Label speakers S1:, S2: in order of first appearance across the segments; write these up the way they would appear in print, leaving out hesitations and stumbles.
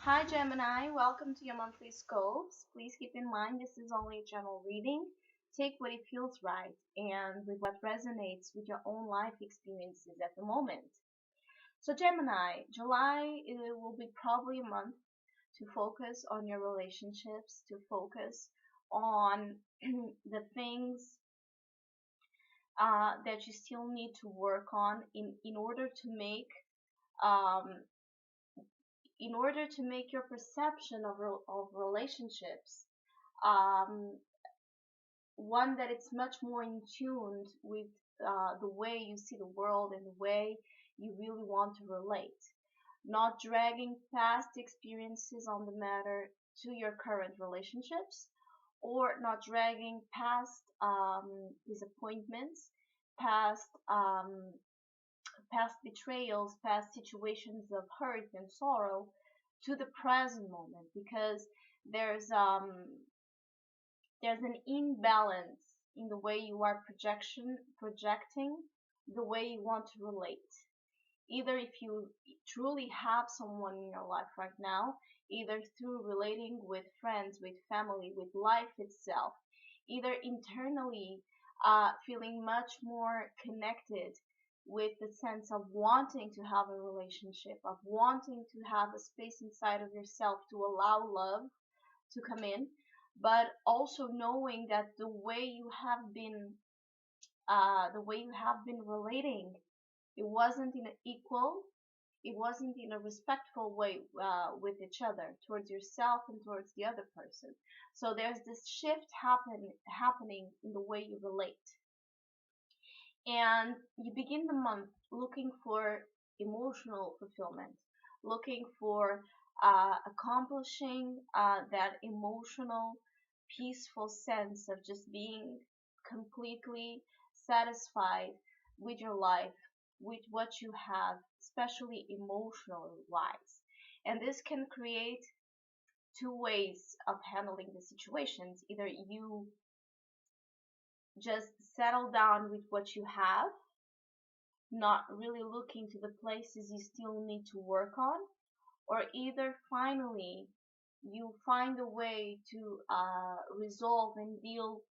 S1: Hi Gemini, welcome to your monthly scopes. Please keep in mind this is only a general reading. Take what it feels right and with what resonates with your own life experiences at the moment. So Gemini, July will be probably a month to focus on your relationships, to focus on the things that you still need to work on in order to make um, your perception of relationships um, one that it's much more in tune with the way you see the world and the way you really want to relate, not dragging past experiences on the matter to your current relationships, or not dragging past disappointments, past past betrayals, past situations of hurt and sorrow to the present moment, because there's um there's an imbalance in the way you are projecting the way you want to relate. Either if you truly have someone in your life right now, either through relating with friends, with family, with life itself, either internally feeling much more connected with the sense of wanting to have a relationship, of wanting to have a space inside of yourself to allow love to come in, but also knowing that the way you have been relating, it wasn't in an equal, it wasn't in a respectful way with each other, towards yourself and towards the other person. So there's this shift happening in the way you relate, and you begin the month looking for emotional fulfillment, looking for accomplishing that emotional, peaceful sense of just being completely satisfied with your life, with what you have, especially emotionally wise. And this can create two ways of handling the situations. Either you just settle down with what you have, not really looking to the places you still need to work on, or either finally you find a way to resolve and deal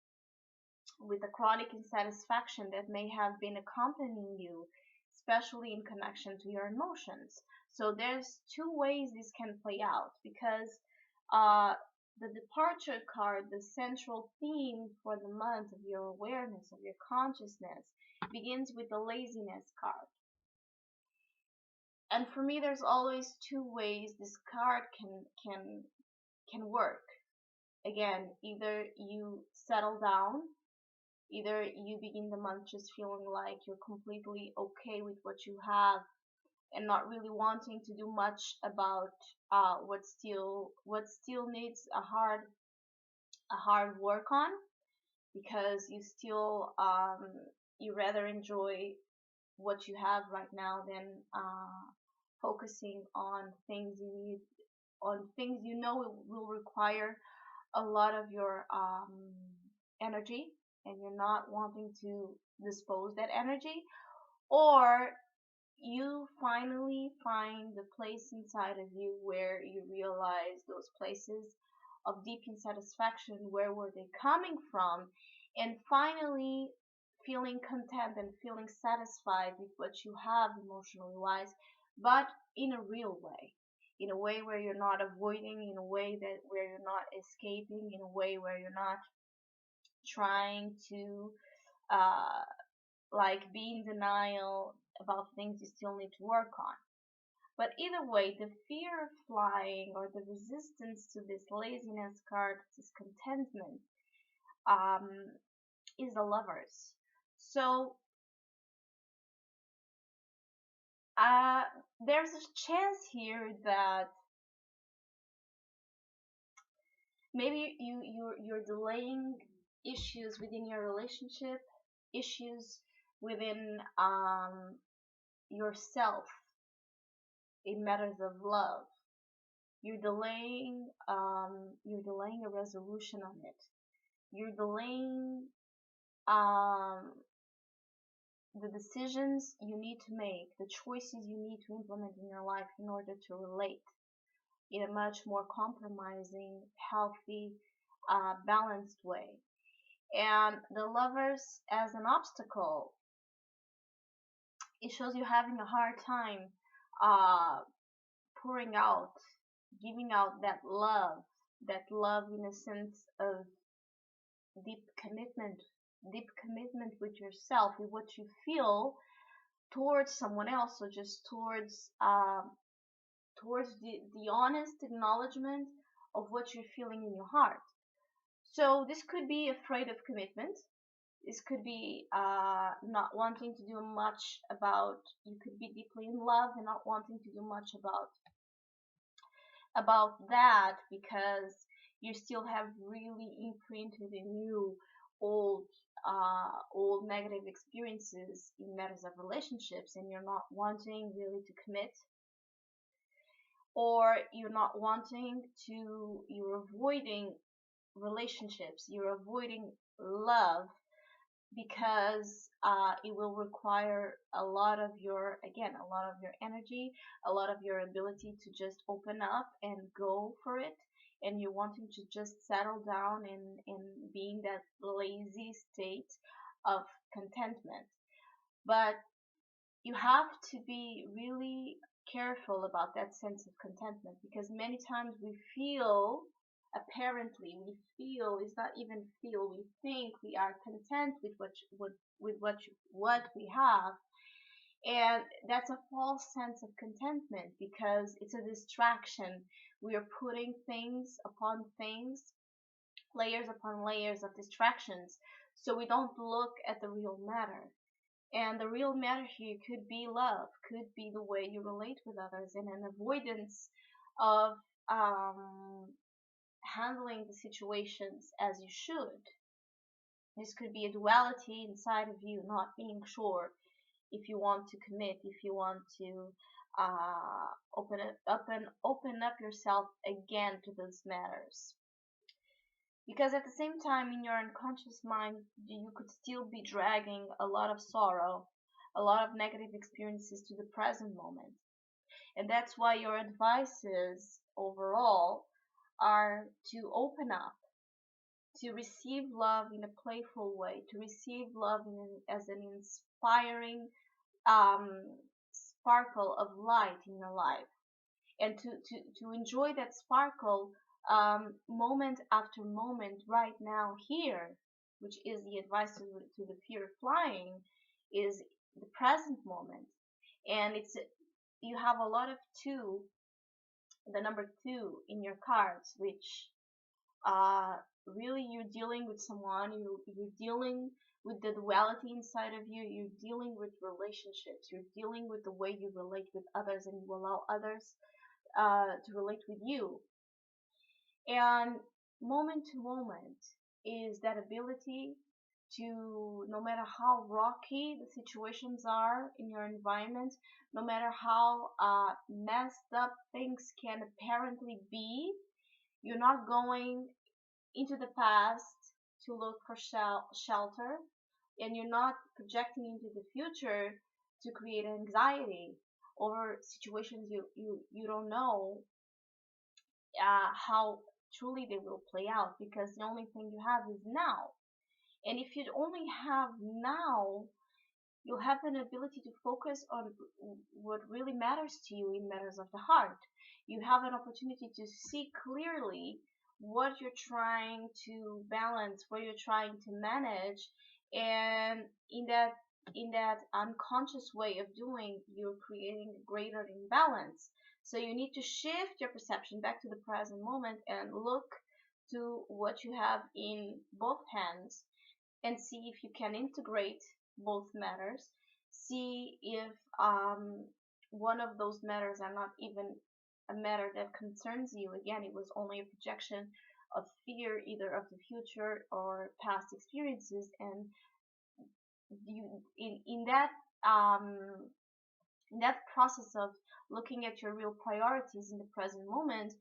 S1: with the chronic insatisfaction that may have been accompanying you, especially in connection to your emotions. So there's two ways this can play out, because uh, the departure card, the central theme for the month of your awareness, of your consciousness, begins with the laziness card. And for me, there's always two ways this card can work. Again, either you settle down, either you begin the month just feeling like you're completely okay with what you have and not really wanting to do much about what still needs a hard work on, because you rather enjoy what you have right now than focusing on things you know it will require a lot of your energy, and you're not wanting to dispose that energy. Or you finally find the place inside of you where you realize those places of deep insatisfaction, where were they coming from, and finally feeling content and feeling satisfied with what you have emotionally wise, but in a real way, in a way where you're not avoiding, in a way that where you're not escaping, in a way where you're not trying to uh, like be in denial about things you still need to work on. But either way, the fear of flying or the resistance to this laziness card, this contentment, um, is the lovers. So uh, there's a chance here that maybe you're delaying issues within your relationship, issues within yourself in matters of love. You're delaying a resolution on it. You're delaying um, the decisions you need to make, the choices you need to implement in your life in order to relate. in a much more compromising, healthy, balanced way. And the lovers as an obstacle, it shows you having a hard time uh, pouring out, giving out that love in a sense of deep commitment, deep commitment with yourself, with what you feel towards someone else, or just towards the honest acknowledgement of what you're feeling in your heart. So this could be afraid of commitment. This could be not wanting to do much about. You could be deeply in love and not wanting to do much about that because you still have really imprinted in you old old negative experiences in matters of relationships, and you're not wanting really to commit, or you're avoiding relationships, you're avoiding love because it will require a lot of your, again, a lot of your energy, a lot of your ability to just open up and go for it, and you're wanting to just settle down and be in that lazy state of contentment. But you have to be really careful about that sense of contentment, because many times we feel, apparently we feel, it's not even feel, we think we are content with what we have, and that's a false sense of contentment because it's a distraction. We are putting things upon things, layers upon layers of distractions, so we don't look at the real matter. And the real matter here could be love, could be the way you relate with others, and an avoidance of handling the situations as you should. This could be a duality inside of you, not being sure if you want to commit, if you want to open up yourself again to those matters. Because at the same time, in your unconscious mind, you could still be dragging a lot of sorrow, a lot of negative experiences to the present moment. And that's why your advices overall are to open up, to receive love in a playful way, to receive love as an inspiring um, sparkle of light in your life, and to enjoy that sparkle moment after moment right now here, which is the advice to the fear of flying, is the present moment. And it's, you have a lot of two, the number two in your cards, which uh, really you're dealing with someone, you're dealing with the duality inside of you, you're dealing with relationships, you're dealing with the way you relate with others, and you allow others to relate with you. And moment to moment is that ability to, no matter how rocky the situations are in your environment, no matter how messed up things can apparently be, you're not going into the past to look for shelter, and you're not projecting into the future to create anxiety over situations you don't know how truly they will play out, because the only thing you have is now. And if you only have now, you'll have an ability to focus on what really matters to you in matters of the heart. You have an opportunity to see clearly what you're trying to balance, what you're trying to manage, and in that unconscious way of doing, you're creating a greater imbalance. So you need to shift your perception back to the present moment and look to what you have in both hands, and see if you can integrate both matters. See if one of those matters are not even a matter that concerns you. Again, it was only a projection of fear, either of the future or past experiences, and you um, in that process of looking at your real priorities in the present moment,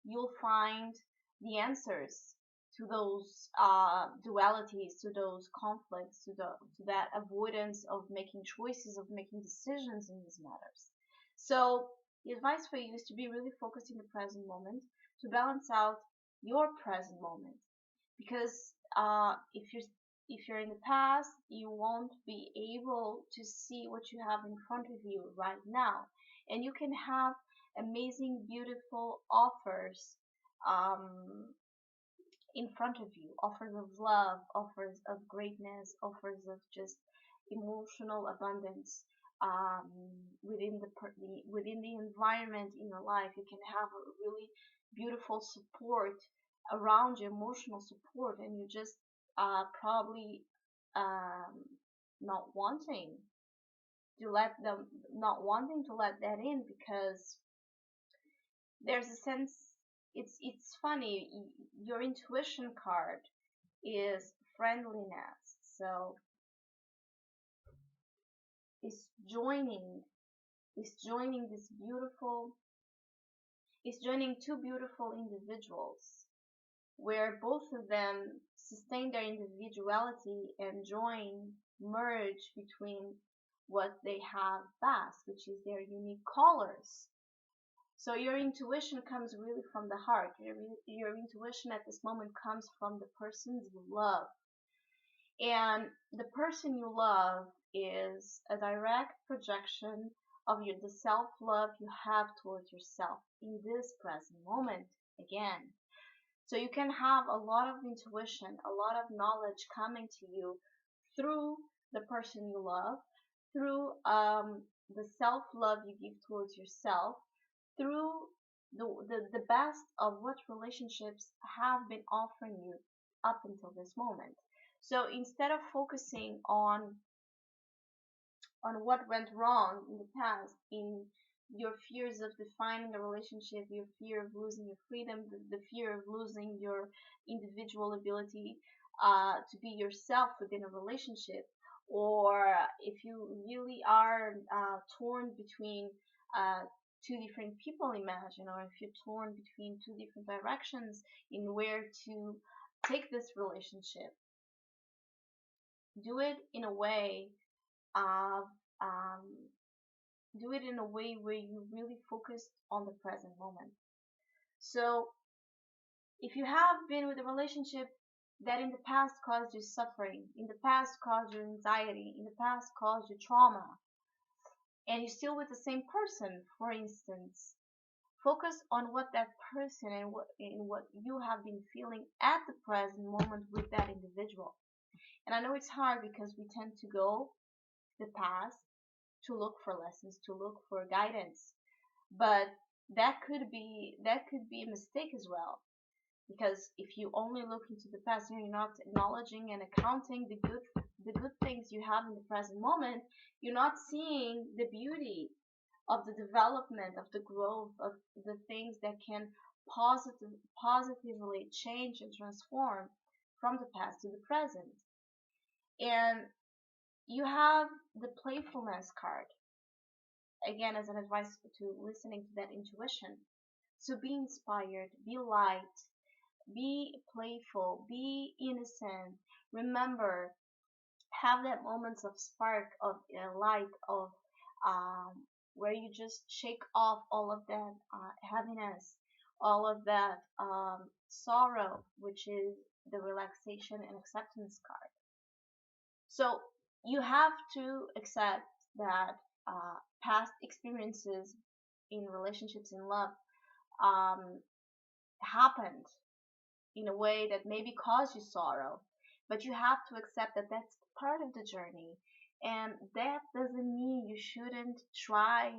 S1: you'll find the answers to those dualities, to those conflicts, to that avoidance of making choices, of making decisions in these matters. So The advice for you is to be really focused in the present moment, to balance out your present moment. Because if you're in the past, you won't be able to see what you have in front of you right now, and you can have amazing, beautiful offers um, in front of you, offers of love, offers of greatness, offers of just emotional abundance um, within the environment in your life. You can have a really beautiful support around you, emotional support, and you just probably um, not wanting not wanting to let that in, because there's a sense, it's funny, your intuition card is friendliness, so it's joining it's joining this beautiful it's joining two beautiful individuals where both of them sustain their individuality and merge between what they have best, which is their unique colors. So your intuition comes really from the heart. Your intuition at this moment comes from the person you love. And the person you love is a direct projection of the self-love you have towards yourself in this present moment again. So you can have a lot of intuition, a lot of knowledge coming to you through the person you love, through the self-love you give towards yourself, through the best of what relationships have been offering you up until this moment. So instead of focusing on what went wrong in the past, in your fears of defining a relationship, your fear of losing your freedom, the fear of losing your individual ability to be yourself within a relationship, or if you really are torn between uh, two different people, imagine, or if you're torn between two different directions in where to take this relationship, do it in a way of um, do it in a way where you really focus on the present moment. So if you have been with a relationship that in the past caused you suffering, in the past caused you anxiety, in the past caused you trauma, and you're still with the same person, for instance, focus on what that person and what you have been feeling at the present moment with that individual. And I know it's hard because we tend to go to the past to look for lessons, to look for guidance. But that could be a mistake as well, because if you only look into the past and you're not acknowledging and accounting the good things you have in the present moment, you're not seeing the beauty of the development, of the growth, of the things that can positively change and transform from the past to the present. And you have the playfulness card again as an advice to listening to that intuition. So be inspired, be light, be playful, be innocent. Remember, have that moments of spark, of light, of where you just shake off all of that heaviness, all of that sorrow, which is the relaxation and acceptance card. So you have to accept that past experiences in relationships, in love, um, happened in a way that maybe caused you sorrow, but you have to accept that that's part of the journey. And that doesn't mean you shouldn't try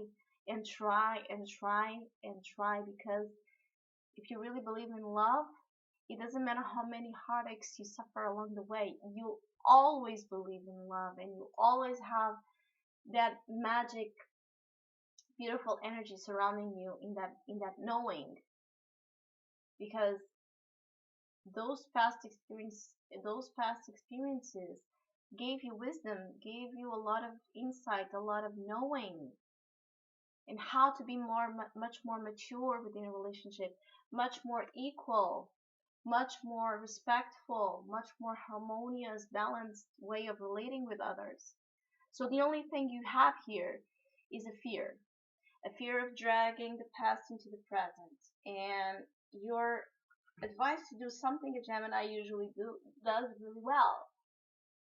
S1: and try and try and try, because if you really believe in love, it doesn't matter how many heartaches you suffer along the way. You always believe in love, and you always have that magic, beautiful energy surrounding you in that knowing, because those past experiences gave you wisdom, gave you a lot of insight, a lot of knowing, and how to be much more mature within a relationship, much more equal, much more respectful, much more harmonious, balanced way of relating with others. So the only thing you have here is a fear. a fear of dragging the past into the present. And your advice to do something a Gemini usually does really well,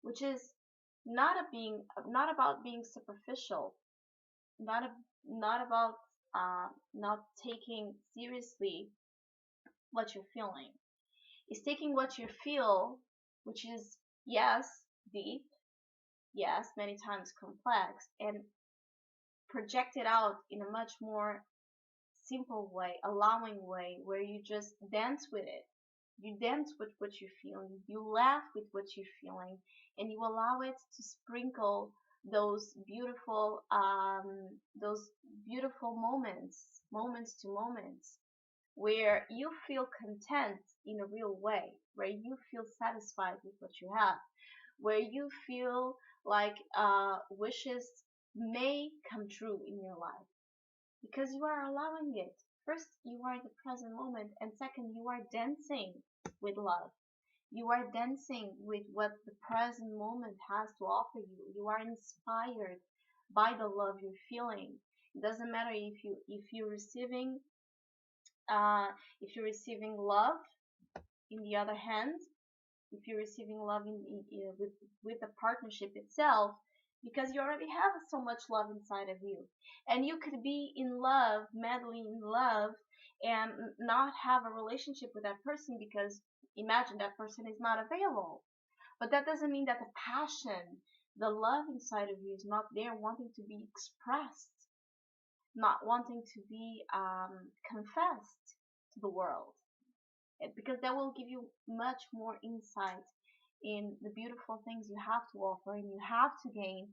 S1: which is not about being superficial, not a, not about not taking seriously what you're feeling. It's taking what you feel, which is, yes, deep, yes, many times complex, and project it out in a much more simple way, allowing way, where you just dance with it. You dance with what you're feeling, you laugh with what you're feeling, and you allow it to sprinkle those beautiful moments to moments, where you feel content in a real way, where you feel satisfied with what you have, where you feel like wishes may come true in your life because you are allowing it. First, you are in the present moment, and second, you are dancing with love. You are dancing with what the present moment has to offer you. You are inspired by the love you're feeling. It doesn't matter if you're receiving uh, if you're receiving love. In the other hand, if you're receiving love with the partnership itself, because you already have so much love inside of you, and you could be in love, madly in love, and not have a relationship with that person because imagine that person is not available. But that doesn't mean that the passion, the love inside of you is not there, wanting to be expressed, not wanting to be confessed to the world, because that will give you much more insight in the beautiful things you have to offer and you have to gain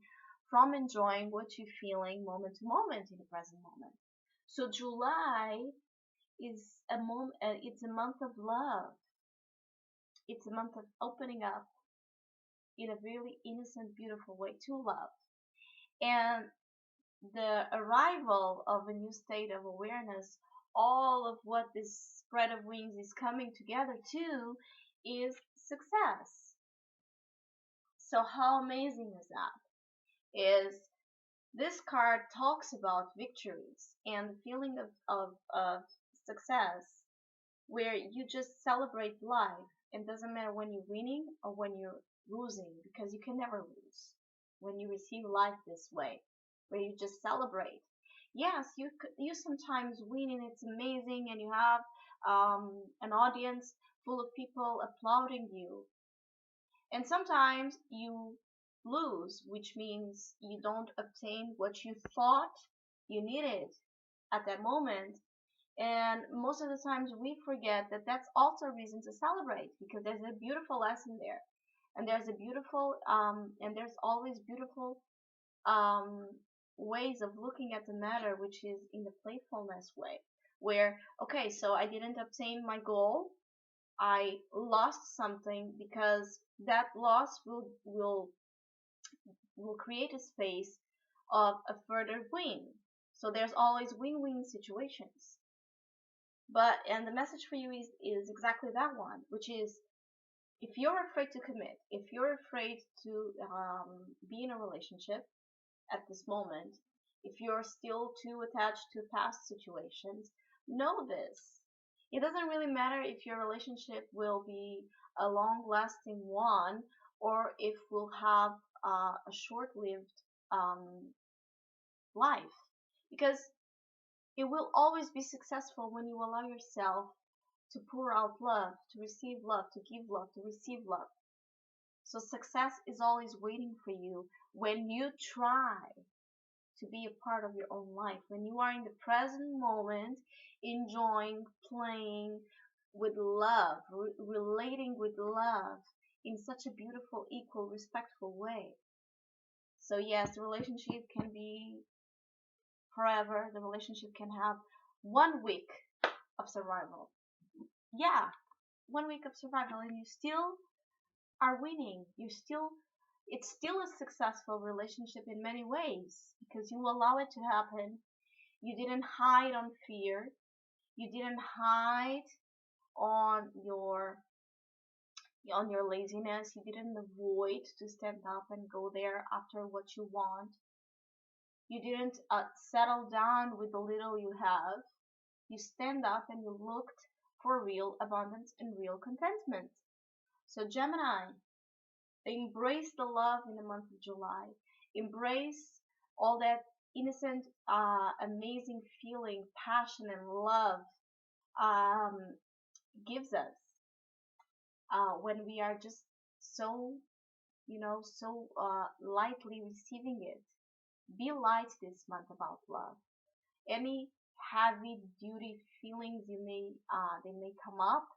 S1: from enjoying what you're feeling moment to moment in the present moment. So July is it's a month of love. It's a month of opening up in a really innocent, beautiful way to love. And the arrival of a new state of awareness, all of what this spread of wings is coming together to, is success. So how amazing is that? Is this card talks about victories and the feeling of success, where you just celebrate life, and doesn't matter when you're winning or when you're losing, because you can never lose when you receive life this way, where you just celebrate. Yes, you sometimes win and it's amazing, and you have an audience full of people applauding you, and sometimes you lose, which means you don't obtain what you thought you needed at that moment. And most of the times we forget that that's also a reason to celebrate, because there's a beautiful lesson there. And there's always beautiful um, ways of looking at the matter, which is in the playfulness way, where, okay, so I didn't obtain my goal, I lost something, because that loss will create a space of a further win. So there's always win-win situations. And the message for you is exactly that one, which is, if you're afraid to commit, if you're afraid to be in a relationship at this moment, if you're still too attached to past situations, know this. It doesn't really matter if your relationship will be a long-lasting one, or if we'll have a short-lived um, life, because it will always be successful when you allow yourself to pour out love, to receive love, to give love, to receive love. So success is always waiting for you when you try to be a part of your own life, when you are in the present moment, enjoying, playing with love, relating with love in such a beautiful, equal, respectful way. So yes, the relationship can be forever. The relationship can have 1 week of survival. Yeah, 1 week of survival, and you still are winning. It's still a successful relationship in many ways, because you allow it to happen. You didn't hide on fear. You didn't hide on your laziness. You didn't avoid to stand up and go there after what you want. You didn't settle down with the little you have. You stand up and you looked for real abundance and real contentment. So, Gemini, embrace the love in the month of July. Embrace all that innocent, amazing feeling, passion, and love um, gives us when we are just so, so lightly receiving it. Be light this month about love. Any heavy duty feelings they may come up,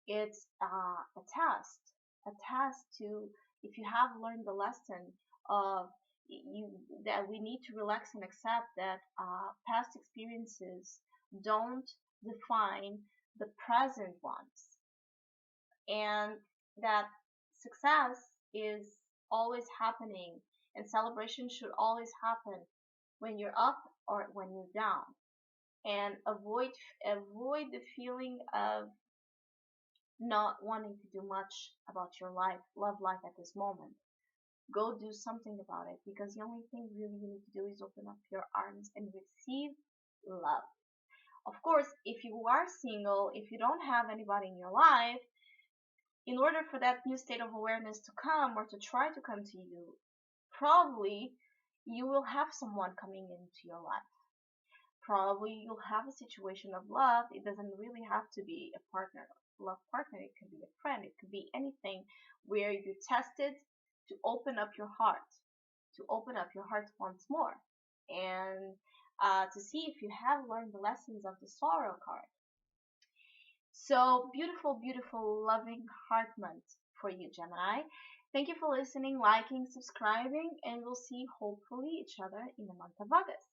S1: it's a test to, if you have learned the lesson of you, that we need to relax and accept that past experiences don't define the present ones, and that success is always happening, and celebration should always happen when you're up or when you're down, and avoid the feeling of not wanting to do much about your love life at this moment. Go do something about it, because the only thing really you need to do is open up your arms and receive love. Of course, if you are single, if you don't have anybody in your life, in order for that new state of awareness to come or to try to come to you, probably you will have someone coming into your life. Probably you'll have a situation of love. It doesn't really have to be a partner, love partner. It could be a friend. It could be anything where you tested to open up your heart, once more, and to see if you have learned the lessons of the sorrow card. So beautiful, beautiful, loving heart month for you, Gemini. Thank you for listening, liking, subscribing, and we'll see hopefully each other in the month of August.